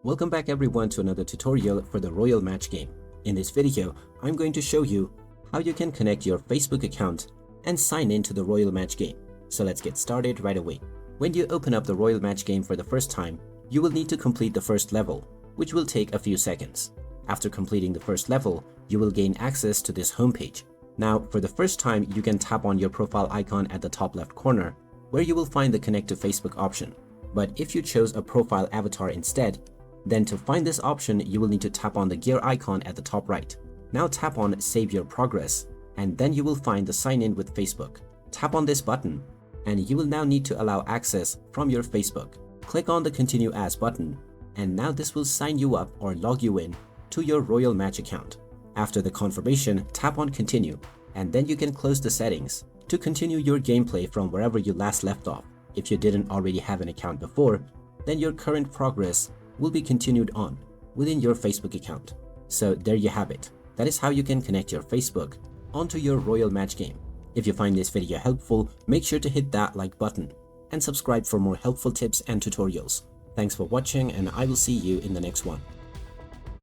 Welcome back everyone to another tutorial for the Royal Match game. In this video, I'm going to show you how you can connect your Facebook account and sign in to the Royal Match game. So let's get started right away. When you open up the Royal Match game for the first time, you will need to complete the first level, which will take a few seconds. After completing the first level, you will gain access to this homepage. Now, for the first time, you can tap on your profile icon at the top left corner, where you will find the Connect to Facebook option. But if you chose a profile avatar instead, then to find this option, you will need to tap on the gear icon at the top right. Now tap on Save Your Progress, and then you will find the Sign In with Facebook. Tap on this button, and you will now need to allow access from your Facebook. Click on the Continue As button, and now this will sign you up or log you in to your Royal Match account. After the confirmation, tap on Continue, and then you can close the settings to continue your gameplay from wherever you last left off. If you didn't already have an account before, then your current progress will be continued on within your Facebook account. So there you have it. That is how you can connect your Facebook onto your Royal Match game. If you find this video helpful, make sure to hit that like button and subscribe for more helpful tips and tutorials. Thanks for watching, and I will see you in the next one.